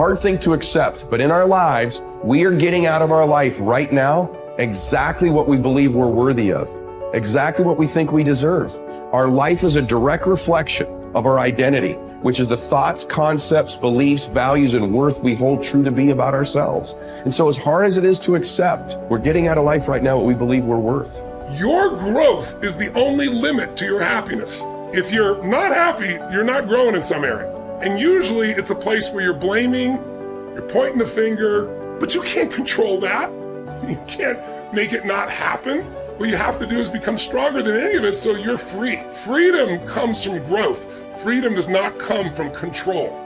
hard thing to accept, but in our lives, we are getting out of our life right now exactly what we believe we're worthy of, exactly what we think we deserve. Our life is a direct reflection of our identity, which is the thoughts, concepts, beliefs, values, and worth we hold true to be about ourselves. And so as hard as it is to accept, we're getting out of life right now what we believe we're worth. Your growth is the only limit to your happiness. If you're not happy, you're not growing in some area. And usually it's a place where you're blaming, you're pointing the finger, but you can't control that. You can't make it not happen. What you have to do is become stronger than any of it so you're free. Freedom comes from growth. Freedom does not come from control.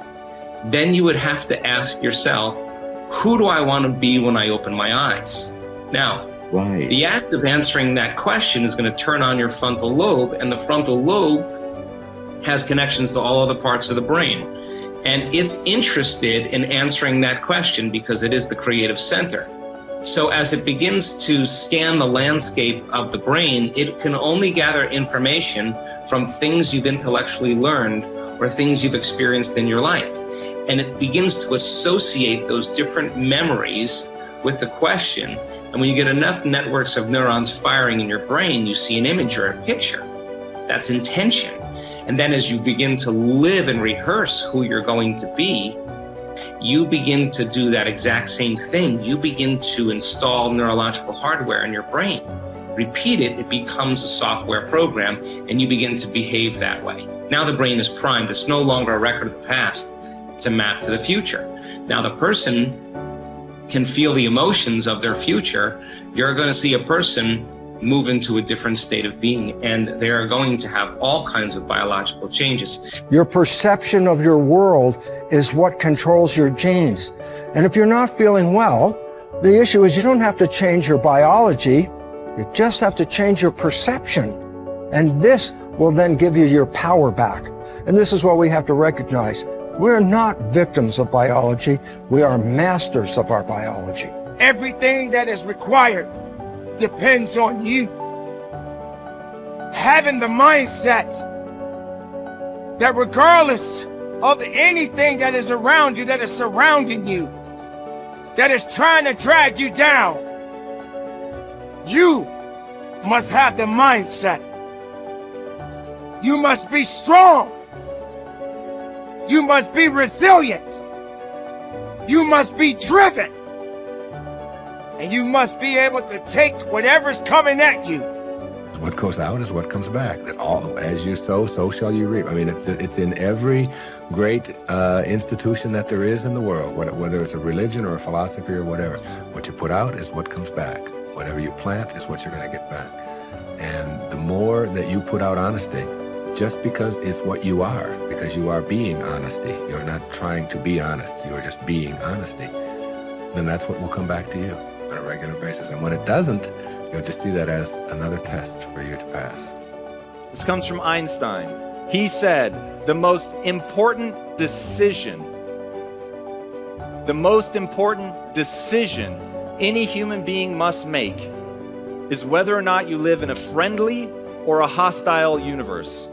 Then you would have to ask yourself, who do I want to be when I open my eyes? Now, the act of answering that question is going to turn on your frontal lobe, and the frontal lobe has connections to all other parts of the brain. And it's interested in answering that question because it is the creative center. So as it begins to scan the landscape of the brain, it can only gather information from things you've intellectually learned or things you've experienced in your life. And it begins to associate those different memories with the question. And when you get enough networks of neurons firing in your brain, you see an image or a picture. That's intention. And then as you begin to live and rehearse who you're going to be, you begin to do that exact same thing. You begin to install neurological hardware in your brain. Repeat it, it becomes a software program, and you begin to behave that way. Now the brain is primed. It's no longer a record of the past. It's a map to the future. Now the person can feel the emotions of their future. You're going to see a person move into a different state of being, and they are going to have all kinds of biological changes. Your perception of your world is what controls your genes. And if you're not feeling well, the issue is you don't have to change your biology, you just have to change your perception. And this will then give you your power back. And this is what we have to recognize. We're not victims of biology, we are masters of our biology. Everything that is required depends on you. Having the mindset that regardless of anything that is around you, that is surrounding you, that is trying to drag you down, you must have the mindset. You must be strong. You must be resilient. You must be driven. And you must be able to take whatever's coming at you. What goes out is what comes back. That all, as you sow, so shall you reap. I mean, it's in every great institution that there is in the world, whether it's a religion or a philosophy or whatever. What you put out is what comes back. Whatever you plant is what you're going to get back. And the more that you put out honesty, just because it's what you are, because you are being honesty, you're not trying to be honest, you are just being honesty, then that's what will come back to you on a regular basis. And when it doesn't, you'll just see that as another test for you to pass. This comes from Einstein. He said, the most important decision any human being must make is whether or not you live in a friendly or a hostile universe.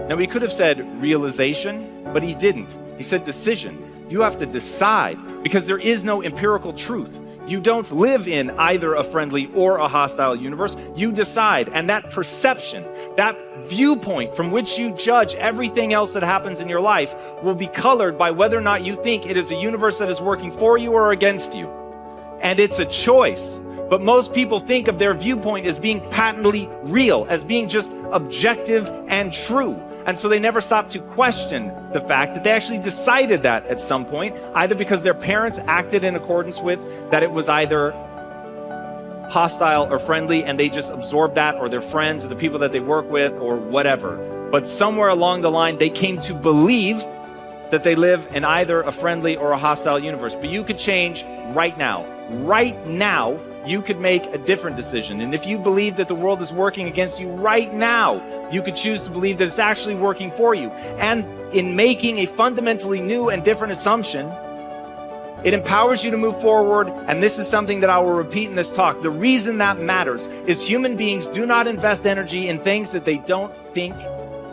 Now, he could have said realization, but he didn't. He said decision. You have to decide, because there is no empirical truth. You don't live in either a friendly or a hostile universe. You decide, and that perception, that viewpoint from which you judge everything else that happens in your life will be colored by whether or not you think it is a universe that is working for you or against you. And it's a choice. But most people think of their viewpoint as being patently real, as being just objective and true. And so they never stop to question the fact that they actually decided that at some point, either because their parents acted in accordance with that it was either hostile or friendly, and they just absorbed that, or their friends or the people that they work with or whatever. But somewhere along the line, they came to believe that they live in either a friendly or a hostile universe. But you could change right now. Right now, you could make a different decision. And if you believe that the world is working against you right now, you could choose to believe that it's actually working for you. And in making a fundamentally new and different assumption, it empowers you to move forward. And this is something that I will repeat in this talk. The reason that matters is human beings do not invest energy in things that they don't think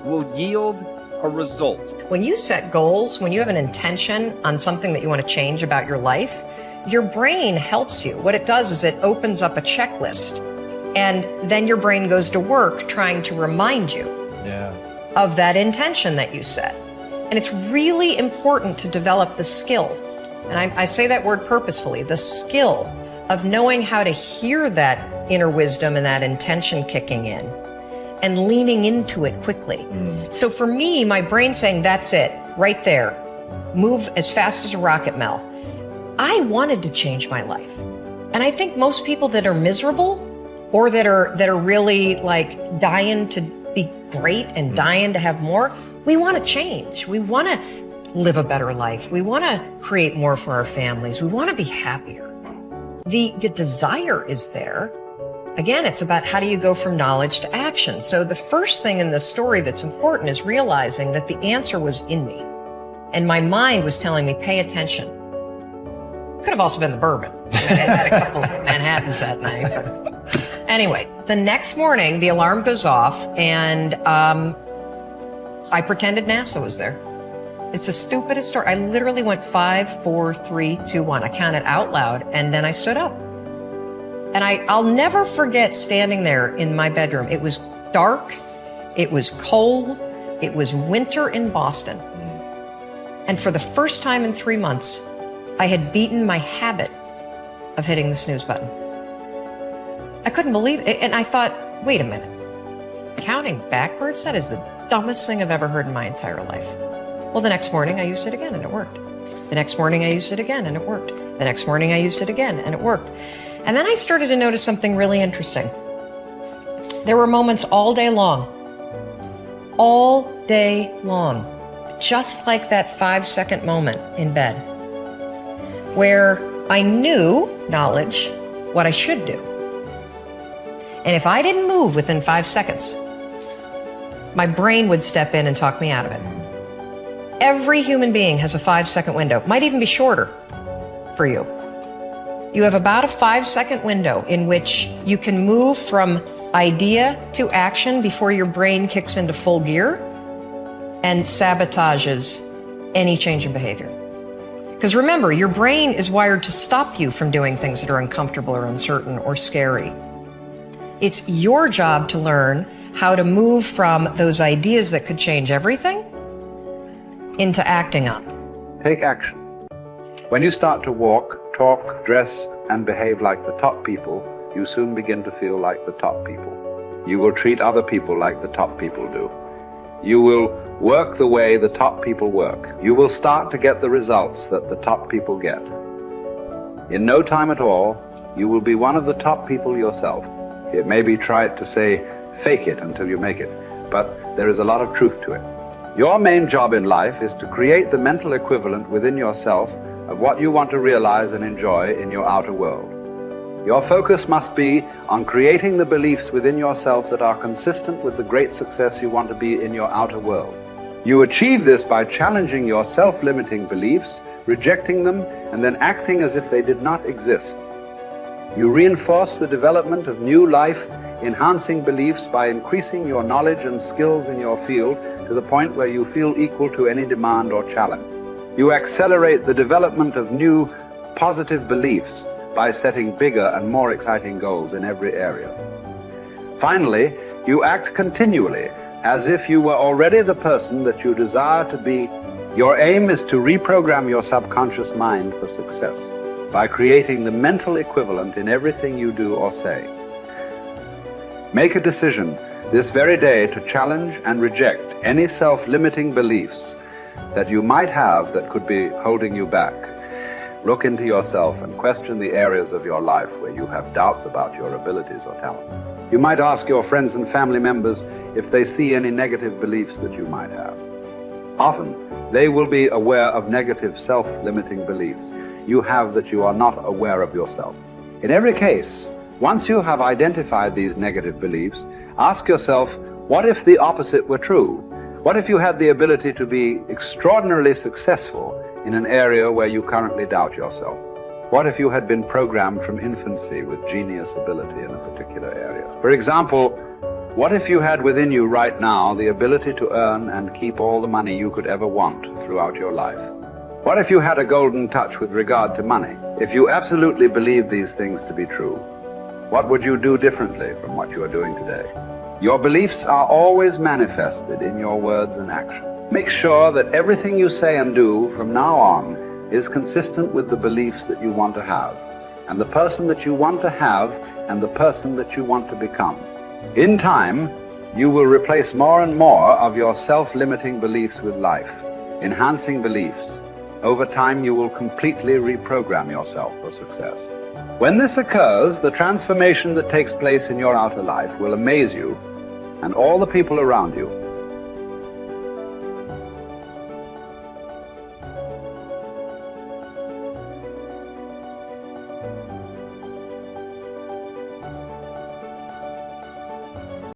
will yield a result. When you set goals, when you have an intention on something that you want to change about your life, your brain helps you. What it does is it opens up a checklist, and then your brain goes to work trying to remind you of that intention that you set. And it's really important to develop the skill, and I say that word purposefully, the skill of knowing how to hear that inner wisdom and that intention kicking in and leaning into it quickly. So for me, my brain saying, that's it, right there, move as fast as a rocket, Mel. I wanted to change my life. And I think most people that are miserable or that are really like dying to be great and dying to have more, we want to change. We want to live a better life. We want to create more for our families. We want to be happier. The desire is there. Again, it's about how do you go from knowledge to action. So the first thing in this story that's important is realizing that the answer was in me. And my mind was telling me, pay attention. Could have also been the bourbon. I had a couple of Manhattans that night. But anyway, the next morning, the alarm goes off, and I pretended NASA was there. It's the stupidest story. I literally went 5, 4, 3, 2, 1. I counted out loud, and then I stood up. And I'll never forget standing there in my bedroom. It was dark. It was cold. It was winter in Boston. And for the first time in 3 months, I had beaten my habit of hitting the snooze button. I couldn't believe it. And I thought, wait a minute. Counting backwards? That is the dumbest thing I've ever heard in my entire life. Well, the next morning I used it again and it worked. The next morning I used it again and it worked. The next morning I used it again and it worked. And then I started to notice something really interesting. There were moments all day long, just like that 5-second moment in bed, where I knew, knowledge, what I should do. And if I didn't move within 5 seconds, my brain would step in and talk me out of it. Every human being has a 5-second window, might even be shorter for you. You have about a 5-second window in which you can move from idea to action before your brain kicks into full gear and sabotages any change in behavior. Because remember, your brain is wired to stop you from doing things that are uncomfortable or uncertain or scary. It's your job to learn how to move from those ideas that could change everything into acting on. Take action. When you start to walk, talk, dress, and behave like the top people, you soon begin to feel like the top people. You will treat other people like the top people do. You will work the way the top people work. You will start to get the results that the top people get. In no time at all, you will be one of the top people yourself. It may be trite to say, fake it until you make it, but there is a lot of truth to it. Your main job in life is to create the mental equivalent within yourself of what you want to realize and enjoy in your outer world. Your focus must be on creating the beliefs within yourself that are consistent with the great success you want to be in your outer world. You achieve this by challenging your self-limiting beliefs, rejecting them, and then acting as if they did not exist. You reinforce the development of new life-enhancing beliefs by increasing your knowledge and skills in your field to the point where you feel equal to any demand or challenge. You accelerate the development of new positive beliefs by setting bigger and more exciting goals in every area. Finally, you act continually as if you were already the person that you desire to be. Your aim is to reprogram your subconscious mind for success by creating the mental equivalent in everything you do or say. Make a decision this very day to challenge and reject any self-limiting beliefs that you might have that could be holding you back. Look into yourself and question the areas of your life where you have doubts about your abilities or talent. You might ask your friends and family members if they see any negative beliefs that you might have. Often, they will be aware of negative self-limiting beliefs you have that you are not aware of yourself. In every case, once you have identified these negative beliefs, ask yourself, what if the opposite were true? What if you had the ability to be extraordinarily successful in an area where you currently doubt yourself? What if you had been programmed from infancy with genius ability in a particular area? For example, What if you had within you right now the ability to earn and keep all the money you could ever want throughout your life? What if you had a golden touch with regard to money? If you absolutely believed these things to be true, what would you do differently from what you are doing today? Your beliefs are always manifested in your words and actions. Make sure that everything you say and do from now on is consistent with the beliefs that you want to have, and the person that you want to have, and the person that you want to become. In time, you will replace more and more of your self-limiting beliefs with life, enhancing beliefs. Over time, you will completely reprogram yourself for success. When this occurs, the transformation that takes place in your outer life will amaze you and all the people around you.